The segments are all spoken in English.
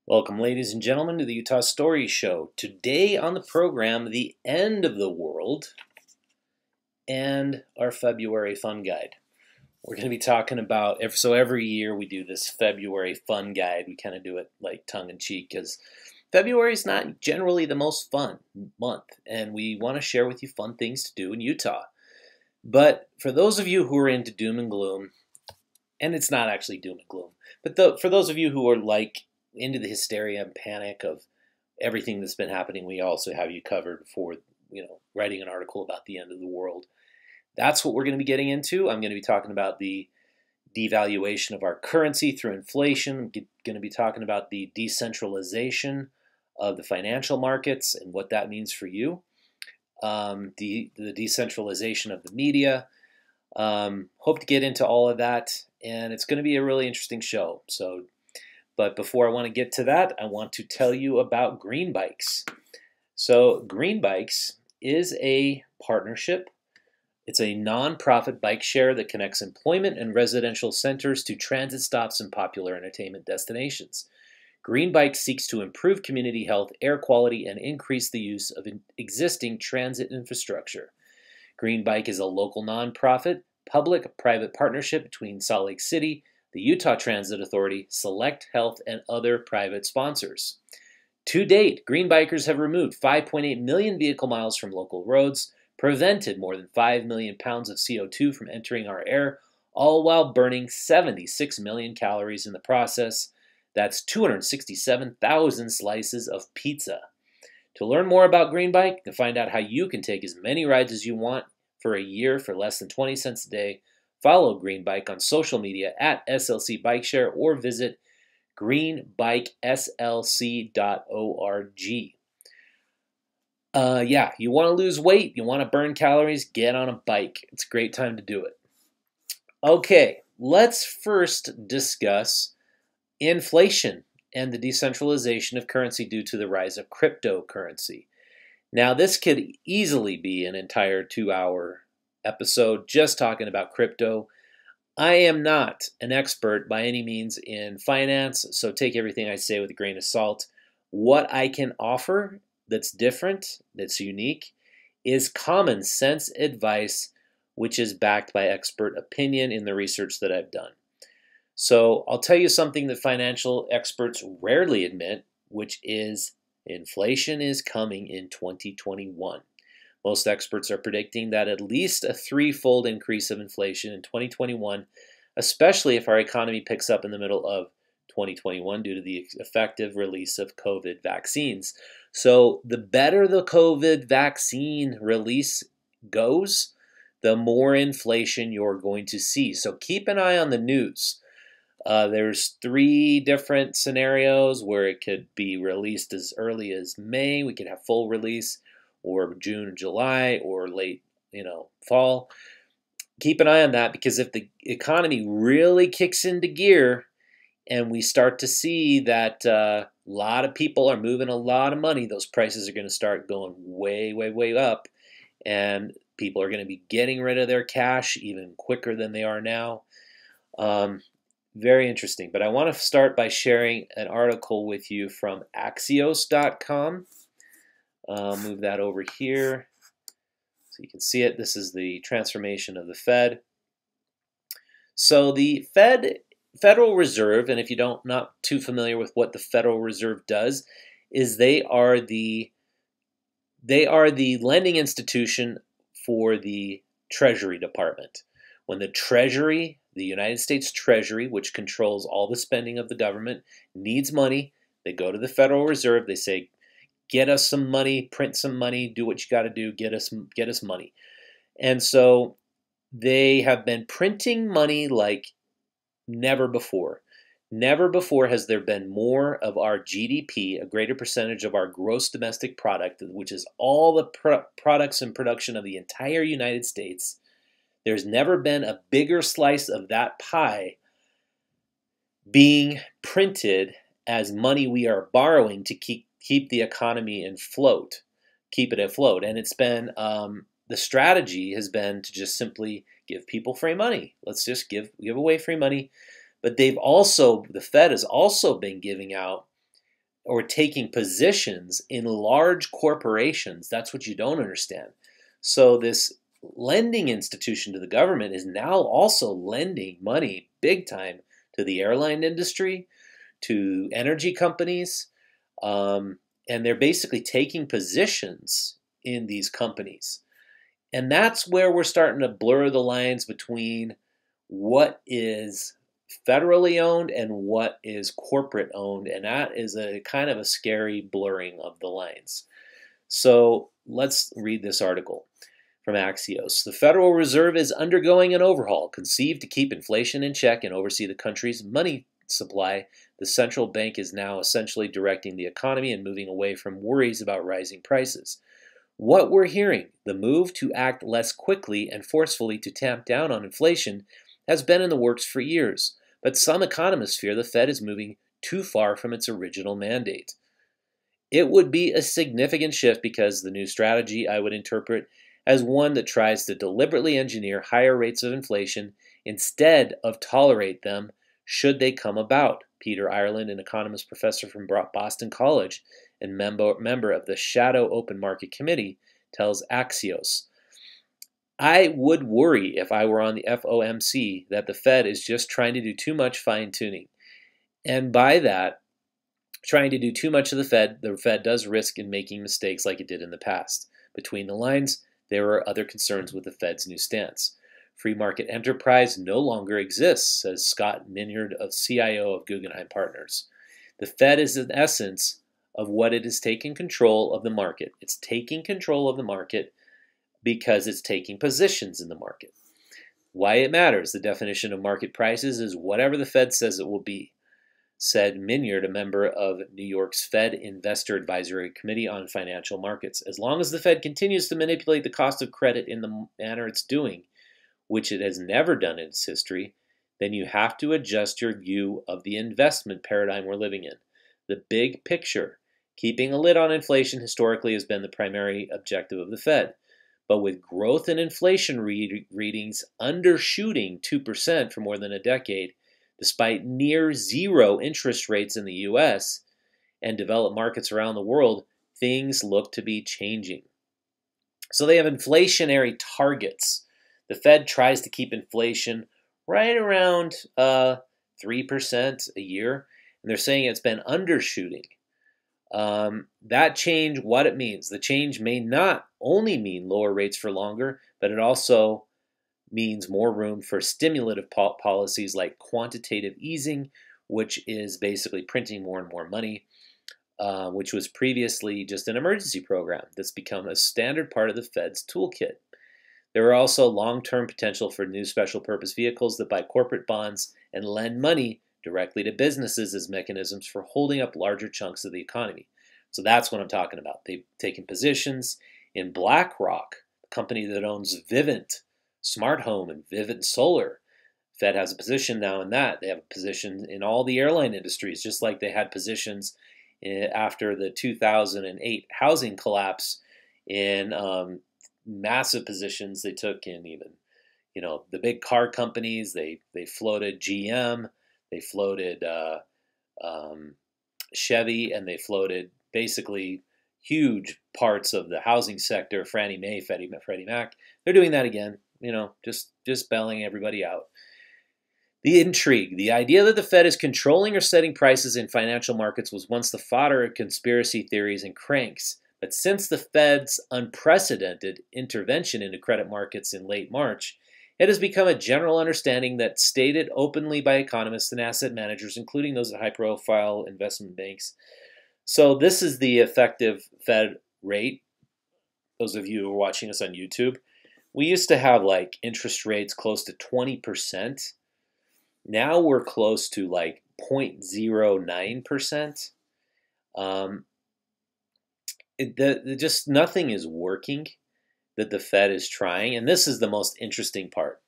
Welcome, ladies and gentlemen, to the Utah Story Show. Today on the program, the end of the world and our February fun guide. We're going to be talking about, so every year we do this February fun guide. We kind of do it like tongue-in-cheek because February is not generally the most fun month, and we want to share with you fun things to do in Utah. But for those of you who are into doom and gloom, and it's not actually doom and gloom, but for those of you who are like into the hysteria and panic of everything that's been happening, we also have you covered for, writing an article about the end of the world. That's what we're going to be getting into. I'm going to be talking about the devaluation of our currency through inflation. I'm going to be talking about the decentralization of the financial markets and what that means for you. The decentralization of the media. Hope to get into all of that, and it's going to be a really interesting show. But before I want to get to that, I want to tell you about Green Bikes. So Green Bikes is a partnership. It's a non-profit bike share that connects employment and residential centers to transit stops and popular entertainment destinations. Green Bikes seeks to improve community health, air quality, and increase the use of existing transit infrastructure. Green Bike is a local non-profit, public-private partnership between Salt Lake City, the Utah Transit Authority, Select Health, and other private sponsors. To date, Green Bikers have removed 5.8 million vehicle miles from local roads, prevented more than 5 million pounds of CO2 from entering our air, all while burning 76 million calories in the process. That's 267,000 slices of pizza. To learn more about Green Bike and find out how you can take as many rides as you want for a year for less than 20 cents a day, follow Green Bike on social media at SLC Bike Share or visit greenbikeslc.org. You want to lose weight, you want to burn calories, get on a bike. It's a great time to do it. Okay, let's first discuss inflation and the decentralization of currency due to the rise of cryptocurrency. Now, this could easily be an entire 2-hour episode just talking about crypto. I am not an expert by any means in finance, so take everything I say with a grain of salt. What I can offer that's different, that's unique, is common sense advice, which is backed by expert opinion in the research that I've done. So I'll tell you something that financial experts rarely admit, which is inflation is coming in 2021. Most experts are predicting that at least a threefold increase of inflation in 2021, especially if our economy picks up in the middle of 2021 due to the effective release of COVID vaccines. So the better the COVID vaccine release goes, the more inflation you're going to see. So keep an eye on the news. There's 3 different scenarios where it could be released as early as May. We could have full release, or June or July, or late, fall. Keep an eye on that, because if the economy really kicks into gear and we start to see that a lot of people are moving a lot of money, those prices are going to start going way, way, way up, and people are going to be getting rid of their cash even quicker than they are now. Very interesting. But I want to start by sharing an article with you from Axios.com. Move that over here so you can see it. This is the transformation of the Fed. So the Federal Reserve, and if you not too familiar with what the Federal Reserve does, is they are the lending institution for the Treasury Department. When the Treasury, the United States Treasury, which controls all the spending of the government, needs money, they go to the Federal Reserve. They say, get us some money, print some money, do what you got to do, get us money. And so they have been printing money like never before. Never before has there been more of our GDP, a greater percentage of our gross domestic product, which is all the products and production of the entire United States. There's never been a bigger slice of that pie being printed as money we are borrowing to keep the economy keep it afloat. And it's been, the strategy has been to just simply give people free money. Let's just give away free money. But the Fed has also been giving out or taking positions in large corporations. That's what you don't understand. So this lending institution to the government is now also lending money big time to the airline industry, to energy companies, and they're basically taking positions in these companies. And that's where we're starting to blur the lines between what is federally owned and what is corporate owned, and that is a kind of a scary blurring of the lines. So let's read this article from Axios. The Federal Reserve is undergoing an overhaul conceived to keep inflation in check and oversee the country's money supply. The central bank is now essentially directing the economy and moving away from worries about rising prices. What we're hearing, the move to act less quickly and forcefully to tamp down on inflation, has been in the works for years, but some economists fear the Fed is moving too far from its original mandate. It would be a significant shift because the new strategy I would interpret as one that tries to deliberately engineer higher rates of inflation instead of tolerate them should they come about. Peter Ireland, an economist professor from Boston College and member of the Shadow Open Market Committee, tells Axios, I would worry if I were on the FOMC that the Fed is just trying to do too much fine-tuning. And by that, trying to do too much of the Fed does risk in making mistakes like it did in the past. Between the lines, there are other concerns with the Fed's new stance. Free market enterprise no longer exists, says Scott Minyard, CIO of Guggenheim Partners. The Fed is in essence of what it is taking control of the market. It's taking control of the market because it's taking positions in the market. Why it matters, the definition of market prices is whatever the Fed says it will be, said Minyard, a member of New York's Fed Investor Advisory Committee on Financial Markets. As long as the Fed continues to manipulate the cost of credit in the manner it's doing, which it has never done in its history, then you have to adjust your view of the investment paradigm we're living in. The big picture, keeping a lid on inflation historically has been the primary objective of the Fed. But with growth and inflation readings undershooting 2% for more than a decade, despite near zero interest rates in the U.S. and developed markets around the world, things look to be changing. So they have inflationary targets. The Fed tries to keep inflation right around 3% a year, and they're saying it's been undershooting. That change, what it means, the change may not only mean lower rates for longer, but it also means more room for stimulative policies like quantitative easing, which is basically printing more and more money, which was previously just an emergency program that's become a standard part of the Fed's toolkit. There are also long-term potential for new special purpose vehicles that buy corporate bonds and lend money directly to businesses as mechanisms for holding up larger chunks of the economy. So that's what I'm talking about. They've taken positions in BlackRock, the company that owns Vivint, Smart Home, and Vivint Solar. Fed has a position now in that. They have a position in all the airline industries, just like they had positions after the 2008 housing collapse in massive positions they took in even, the big car companies. They floated GM, they floated Chevy, and they floated basically huge parts of the housing sector, Fannie Mae, Freddie Mac. They're doing that again, just bailing everybody out. The intrigue, the idea that the Fed is controlling or setting prices in financial markets was once the fodder of conspiracy theories and cranks. But since the Fed's unprecedented intervention into credit markets in late March, it has become a general understanding that stated openly by economists and asset managers, including those at high-profile investment banks. So this is the effective Fed rate. Those of you who are watching us on YouTube, we used to have like interest rates close to 20%. Now we're close to like 0.09%. Just nothing is working that the Fed is trying, and this is the most interesting part.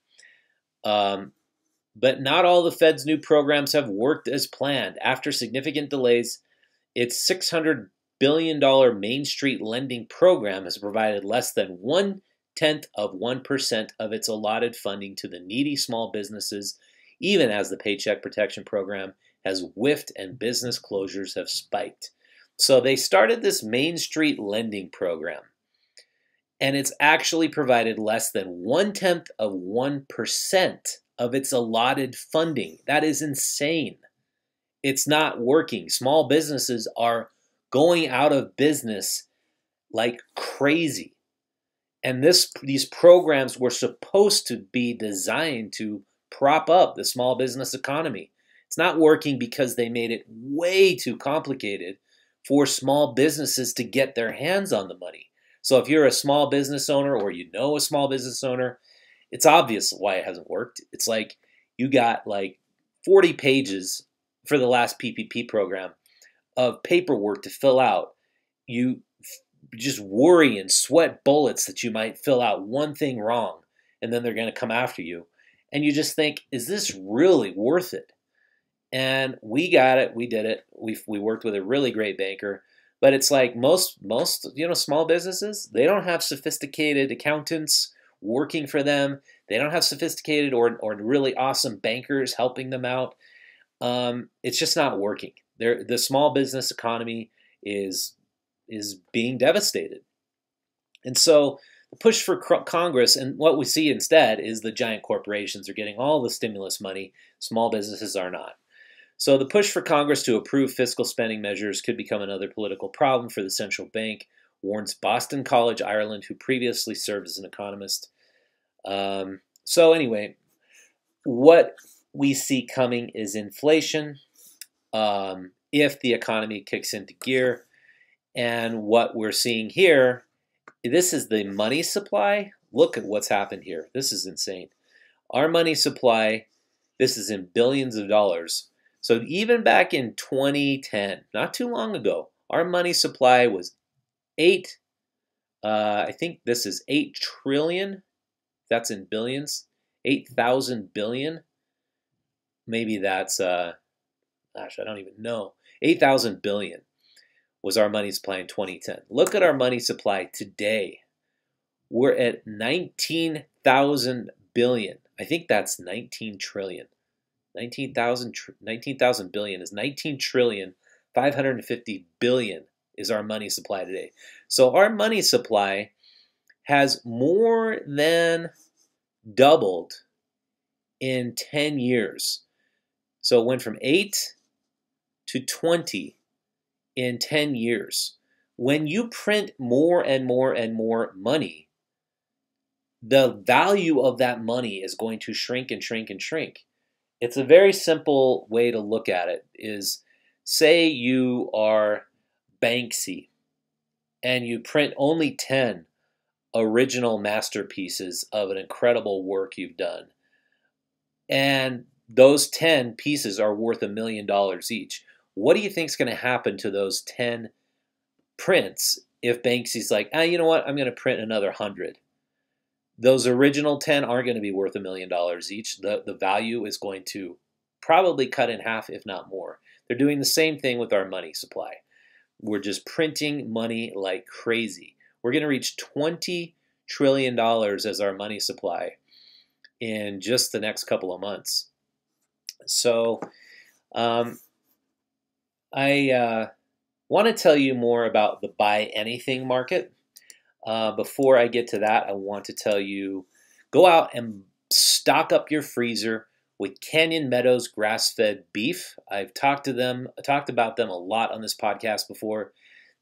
But not all the Fed's new programs have worked as planned. After significant delays, its $600 billion Main Street lending program has provided less than 0.1% of its allotted funding to the needy small businesses, even as the Paycheck Protection Program has whiffed and business closures have spiked. So they started this Main Street lending program, and it's actually provided less than 0.1% of its allotted funding. That is insane. It's not working. Small businesses are going out of business like crazy. And these programs were supposed to be designed to prop up the small business economy. It's not working because they made it way too complicated for small businesses to get their hands on the money. So if you're a small business owner or you know a small business owner, it's obvious why it hasn't worked. It's like you got like 40 pages for the last PPP program of paperwork to fill out. You just worry and sweat bullets that you might fill out one thing wrong and then they're going to come after you. And you just think, is this really worth it? And we got it. We did it. We worked with a really great banker. But it's like most small businesses, they don't have sophisticated accountants working for them. They don't have sophisticated or really awesome bankers helping them out. It's just not working. The small business economy is being devastated. And so the push for Congress, and what we see instead is the giant corporations are getting all the stimulus money. Small businesses are not. So the push for Congress to approve fiscal spending measures could become another political problem for the central bank, warns Boston College, Ireland, who previously served as an economist. So anyway, what we see coming is inflation if the economy kicks into gear. And what we're seeing here, this is the money supply. Look at what's happened here. This is insane. Our money supply, this is in billions of dollars. So even back in 2010, not too long ago, our money supply was I think this is 8 trillion. That's in billions. 8,000 billion. Maybe that's, I don't even know. 8,000 billion was our money supply in 2010. Look at our money supply today. We're at 19,000 billion. I think that's 19 trillion. 19,000 billion is 19 trillion. 550 billion is our money supply today. So our money supply has more than doubled in 10 years. So it went from 8 to 20 in 10 years. When you print more and more and more money, the value of that money is going to shrink and shrink and shrink. It's a very simple way to look at it is, say you are Banksy and you print only 10 original masterpieces of an incredible work you've done. And those 10 pieces are worth $1 million each. What do you think is going to happen to those 10 prints if Banksy's like, you know what, I'm going to print another 100? Those original 10 aren't going to be worth $1 million each. The value is going to probably cut in half, if not more. They're doing the same thing with our money supply. We're just printing money like crazy. We're going to reach $20 trillion as our money supply in just the next couple of months. So I want to tell you more about the buy anything market. Before I get to that, I want to tell you, go out and stock up your freezer with Canyon Meadows grass-fed beef. I've talked about them a lot on this podcast before.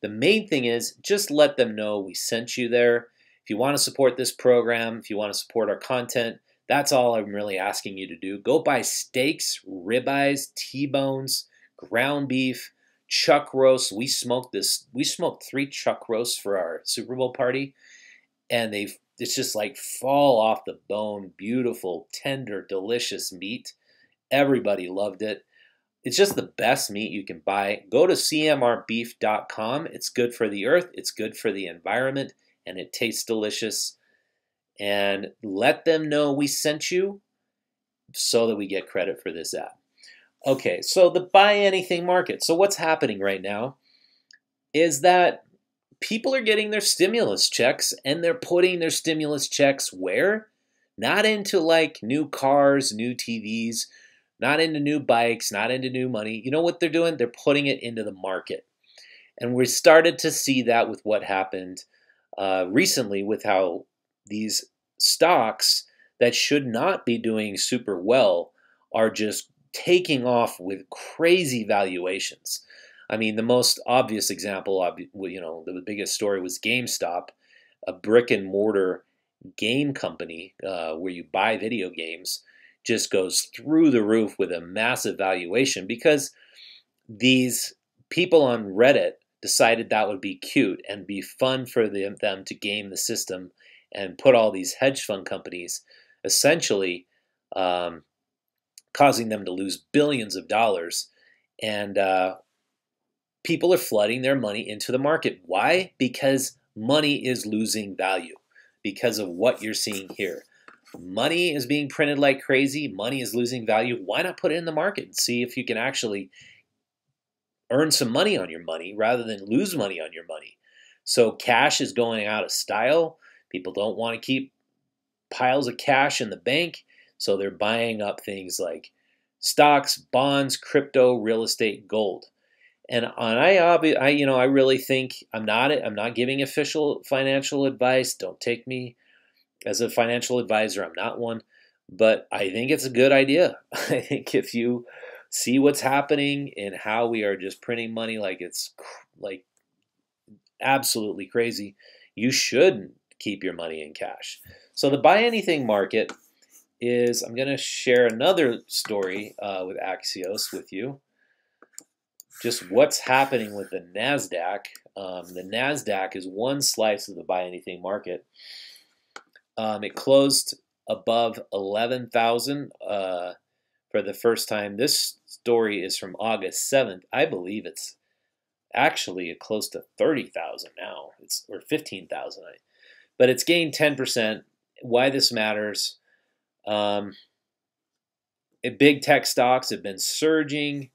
The main thing is just let them know we sent you there. If you want to support this program, if you want to support our content, that's all I'm really asking you to do. Go buy steaks, ribeyes, T-bones, ground beef, chuck roast. We smoked 3 chuck roasts for our Super Bowl party, and it's just like fall off the bone, beautiful, tender, delicious meat. Everybody loved it. It's just the best meat you can buy. Go to cmrbeef.com. It's good for the earth, it's good for the environment, and it tastes delicious. And let them know we sent you so that we get credit for this app. Okay, so the buy anything market. So what's happening right now is that people are getting their stimulus checks, and they're putting their stimulus checks where? Not into like new cars, new TVs, not into new bikes, not into new money. You know what they're doing? They're putting it into the market. And we started to see that with what happened recently with how these stocks that should not be doing super well are just taking off with crazy valuations. I mean, the most obvious example, the biggest story was GameStop, a brick and mortar game company where you buy video games, just goes through the roof with a massive valuation because these people on Reddit decided that would be cute and be fun for them to game the system and put all these hedge fund companies essentially causing them to lose billions of dollars. And people are flooding their money into the market. Why? Because money is losing value because of what you're seeing here. Money is being printed like crazy. Money is losing value. Why not put it in the market and see if you can actually earn some money on your money rather than lose money on your money? So cash is going out of style. People don't want to keep piles of cash in the bank, so they're buying up things like stocks, bonds, crypto, real estate, gold. And I really think I'm not giving official financial advice. Don't take me as a financial advisor. I'm not one, but I think it's a good idea. I think if you see what's happening and how we are just printing money like it's like absolutely crazy, you should keep your money in cash. So the buy anything market is, I'm going to share another story with Axios with you. Just what's happening with the NASDAQ. The NASDAQ is one slice of the buy anything market. It closed above 11,000 for the first time. This story is from August 7th. I believe it's actually close to 30,000 now. Or 15,000. But it's gained 10%. Why this matters? Big tech stocks have been surging.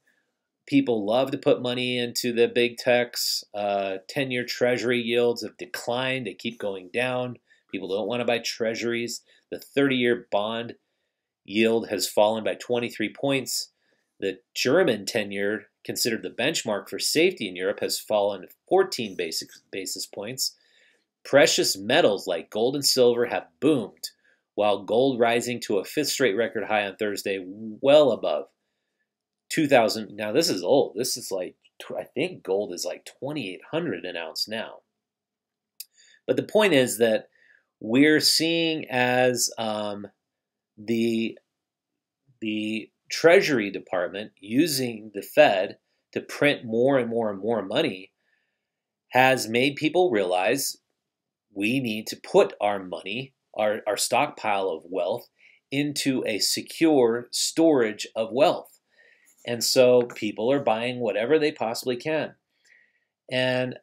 People love to put money into the big techs. 10-year treasury yields have declined. They keep going down. People don't want to buy treasuries. The 30-year bond yield has fallen by 23 points. The German 10-year, considered the benchmark for safety in Europe, has fallen 14 basis points. Precious metals like gold and silver have boomed, while gold rising to a fifth straight record high on Thursday, well above 2,000. Now, this is old. This is like, I think gold is like 2,800 an ounce now. But the point is that we're seeing as the Treasury Department using the Fed to print more and more and more money has made people realize we need to put our money, our stockpile of wealth, into a secure storage of wealth. And so people are buying whatever they possibly can. And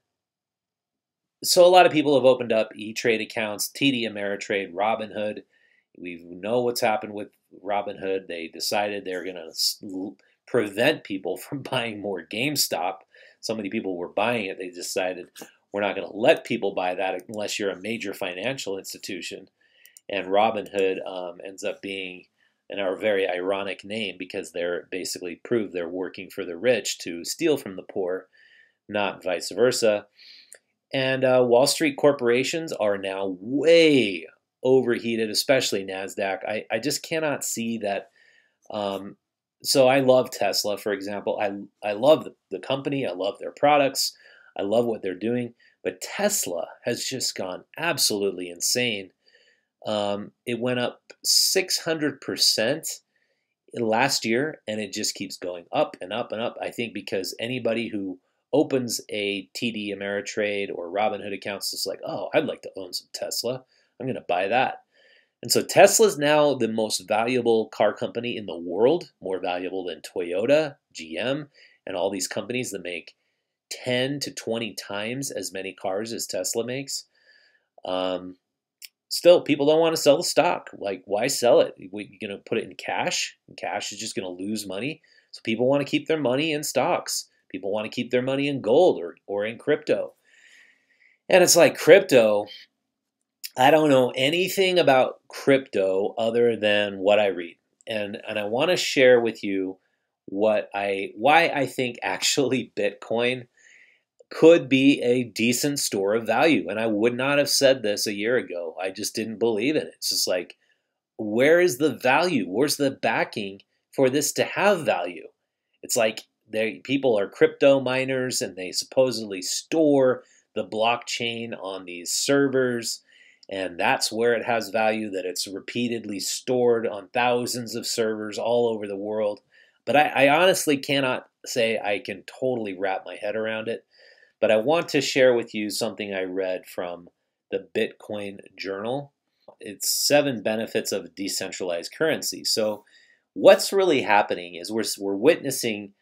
so a lot of people have opened up E-Trade accounts, TD Ameritrade, Robinhood. We know what's happened with Robinhood. They decided they're going to prevent people from buying more GameStop. So many people were buying it, they decided we're not going to let people buy that unless you're a major financial institution. And Robinhood ends up being a very ironic name because they're basically prove they're working for the rich to steal from the poor, not vice versa. And Wall Street corporations are now way overheated, especially NASDAQ. I just cannot see that. So I love Tesla, for example. I love the company. I love their products. I love what they're doing. But Tesla has just gone absolutely insane. It went up 600% last year, and it just keeps going up and up and up. I think because anybody who opens a TD Ameritrade or Robinhood account is like, oh, I'd like to own some Tesla. I'm going to buy that. And so Tesla is now the most valuable car company in the world, more valuable than Toyota, GM, and all these companies that make 10 to 20 times as many cars as Tesla makes. Still, people don't want to sell the stock. Like, why sell it? You're going to put it in cash, and cash is just going to lose money. So people want to keep their money in stocks. People want to keep their money in gold or in crypto. And it's like crypto, I don't know anything about crypto other than what I read. And I want to share with you why I think actually Bitcoin could be a decent store of value. And I would not have said this a year ago. I just didn't believe in it. It's just like, where is the value? Where's the backing for this to have value? It's like people are crypto miners and they supposedly store the blockchain on these servers, and that's where it has value, that it's repeatedly stored on thousands of servers all over the world. But I honestly cannot say I can totally wrap my head around it. But I want to share with you something I read from the Bitcoin Journal. It's 7 benefits of decentralized currency. So what's really happening is we're witnessing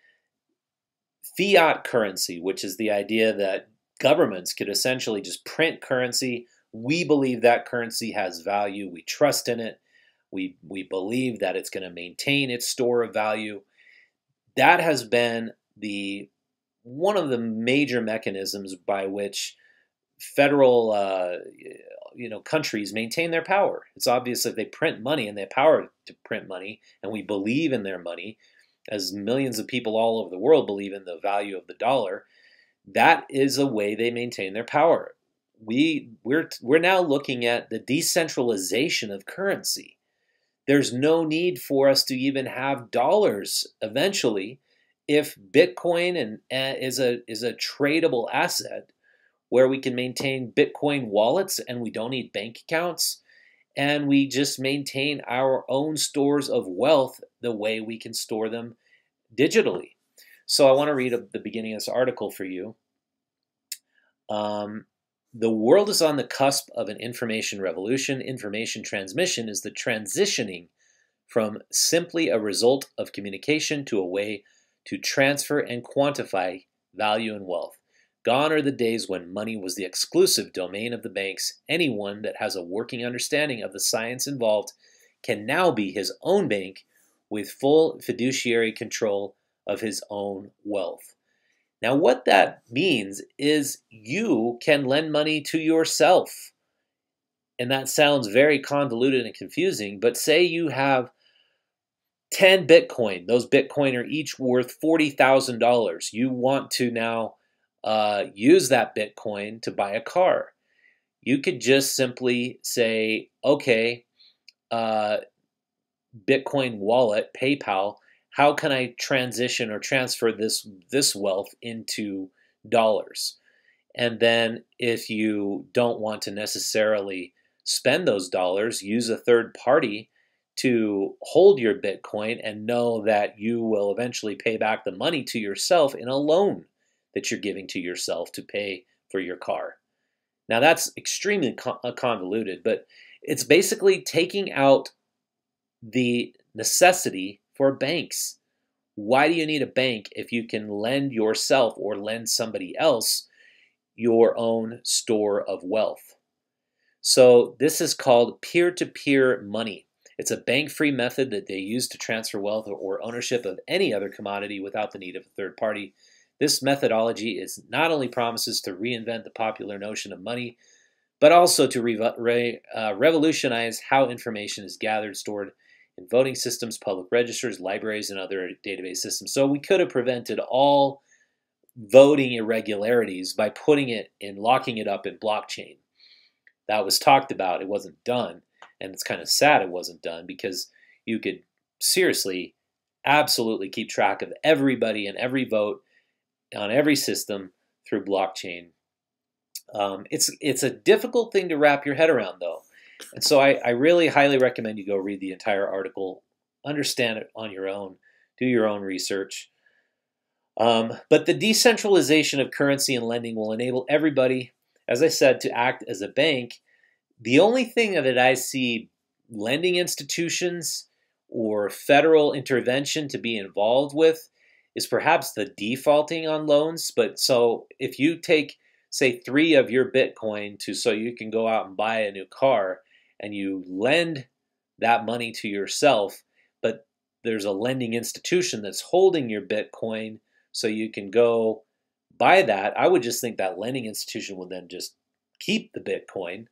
fiat currency, which is the idea that governments could essentially just print currency. We believe that currency has value. We trust in it. We believe that it's going to maintain its store of value. That has been one of the major mechanisms by which federal countries maintain their power. It's obvious that they print money and they have power to print money, and we believe in their money, as millions of people all over the world believe in the value of the dollar. That is a way they maintain their power. We're now looking at the decentralization of currency. There's no need for us to even have dollars eventually if Bitcoin is a tradable asset where we can maintain Bitcoin wallets and we don't need bank accounts, and we just maintain our own stores of wealth the way we can store them digitally. So I want to read the beginning of this article for you. The world is on the cusp of an information revolution. Information transmission is the transitioning from simply a result of communication to a way to transfer and quantify value and wealth. Gone are the days when money was the exclusive domain of the banks. Anyone that has a working understanding of the science involved can now be his own bank with full fiduciary control of his own wealth. Now, what that means is you can lend money to yourself. And that sounds very convoluted and confusing, but say you have 10 Bitcoin. Those Bitcoin are each worth $40,000. You want to now use that Bitcoin to buy a car. You could just simply say, okay, Bitcoin wallet, PayPal, how can I transition or transfer this wealth into dollars? And then if you don't want to necessarily spend those dollars, use a third party to hold your Bitcoin and know that you will eventually pay back the money to yourself in a loan that you're giving to yourself to pay for your car. Now that's extremely convoluted, but it's basically taking out the necessity for banks. Why do you need a bank if you can lend yourself or lend somebody else your own store of wealth? So this is called peer-to-peer money. It's a bank-free method that they use to transfer wealth or ownership of any other commodity without the need of a third party. This methodology is not only promises to reinvent the popular notion of money, but also to revolutionize how information is gathered, stored in voting systems, public registers, libraries, and other database systems. So we could have prevented all voting irregularities by putting it in, locking it up in blockchain. That was talked about. It wasn't done. And it's kind of sad it wasn't done, because you could seriously, absolutely keep track of everybody and every vote on every system through blockchain. It's a difficult thing to wrap your head around, though. And so I really highly recommend you go read the entire article, understand it on your own, do your own research. But the decentralization of currency and lending will enable everybody, as I said, to act as a bank. The only thing that I see lending institutions or federal intervention to be involved with is perhaps the defaulting on loans. But so if you take, say, 3 of your Bitcoin so you can go out and buy a new car, and you lend that money to yourself, but there's a lending institution that's holding your Bitcoin so you can go buy that, I would just think that lending institution would then just keep the Bitcoin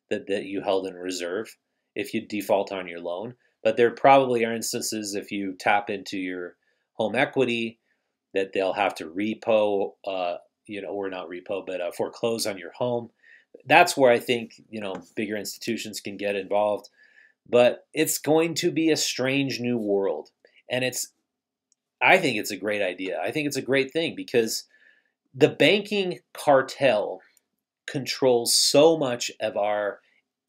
that you held in reserve if you default on your loan. But there probably are instances, if you tap into your home equity, that they'll have to repo or not repo, but foreclose on your home. That's where I think, bigger institutions can get involved. But it's going to be a strange new world. And I think it's a great idea. I think it's a great thing because the banking cartel controls so much of our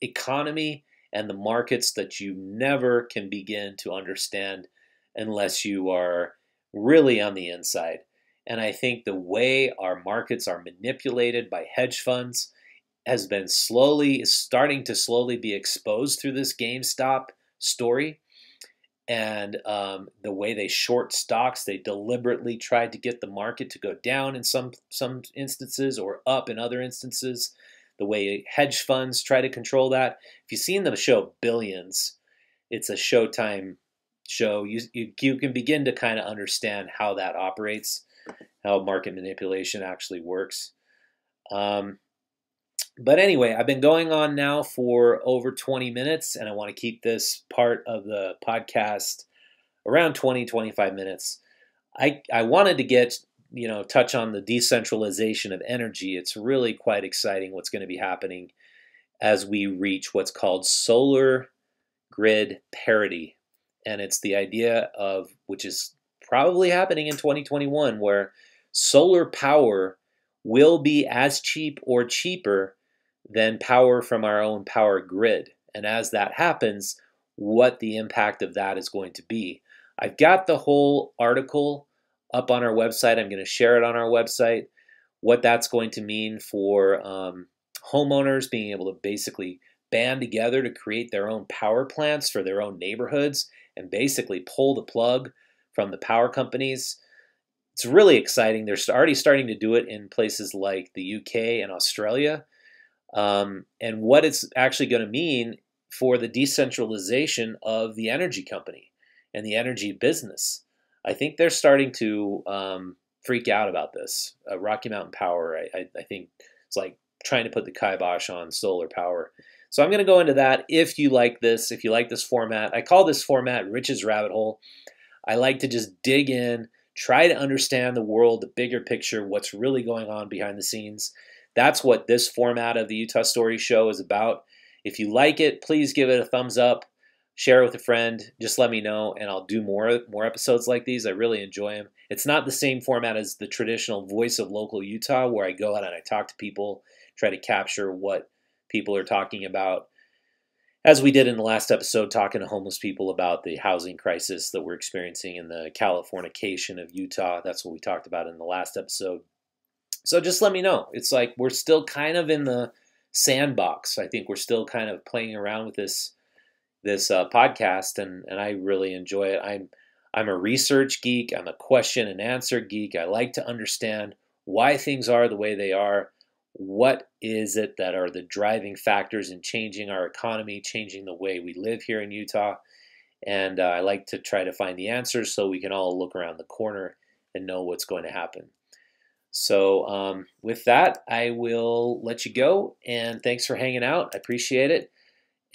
economy and the markets that you never can begin to understand unless you are really on the inside. And I think the way our markets are manipulated by hedge funds has been starting to slowly be exposed through this GameStop story. And the way they short stocks, they deliberately tried to get the market to go down in some instances or up in other instances. The way hedge funds try to control that. If you've seen the show Billions, it's a Showtime show. You can begin to kind of understand how that operates, how market manipulation actually works. But anyway, I've been going on now for over 20 minutes, and I want to keep this part of the podcast around 20, 25 minutes. I wanted to touch on the decentralization of energy. It's really quite exciting what's going to be happening as we reach what's called solar grid parity. And it's the idea of, which is probably happening in 2021, where solar power will be as cheap or cheaper than power from our own power grid. And as that happens, what the impact of that is going to be. I've got the whole article up on our website. I'm going to share it on our website, what that's going to mean for homeowners being able to basically band together to create their own power plants for their own neighborhoods and basically pull the plug from the power companies. It's really exciting. They're already starting to do it in places like the UK and Australia. And what it's actually going to mean for the decentralization of the energy company and the energy business. I think they're starting to freak out about this. Rocky Mountain Power, I think it's like trying to put the kibosh on solar power. So I'm going to go into that if you like this format. I call this format Rich's Rabbit Hole. I like to just dig in, try to understand the world, the bigger picture, what's really going on behind the scenes. That's what this format of the Utah Story Show is about. If you like it, please give it a thumbs up, share it with a friend, just let me know, and I'll do more episodes like these. I really enjoy them. It's not the same format as the traditional Voice of Local Utah, where I go out and I talk to people, try to capture what people are talking about. As we did in the last episode, talking to homeless people about the housing crisis that we're experiencing in the Californication of Utah. That's what we talked about in the last episode. So just let me know. It's like we're still kind of in the sandbox. I think we're still kind of playing around with this podcast, and I really enjoy it. I'm a research geek. I'm a question and answer geek. I like to understand why things are the way they are. What is it that are the driving factors in changing our economy, changing the way we live here in Utah? And I like to try to find the answers so we can all look around the corner and know what's going to happen. So with that, I will let you go, and thanks for hanging out. I appreciate it.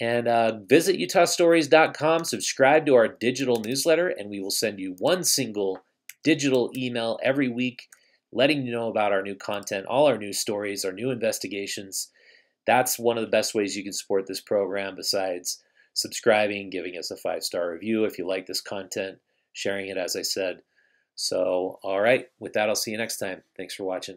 And visit utahstories.com, subscribe to our digital newsletter, and we will send you one single digital email every week letting you know about our new content, all our new stories, our new investigations. That's one of the best ways you can support this program besides subscribing, giving us a 5-star review if you like this content, sharing it, as I said. So, all right, with that, I'll see you next time. Thanks for watching.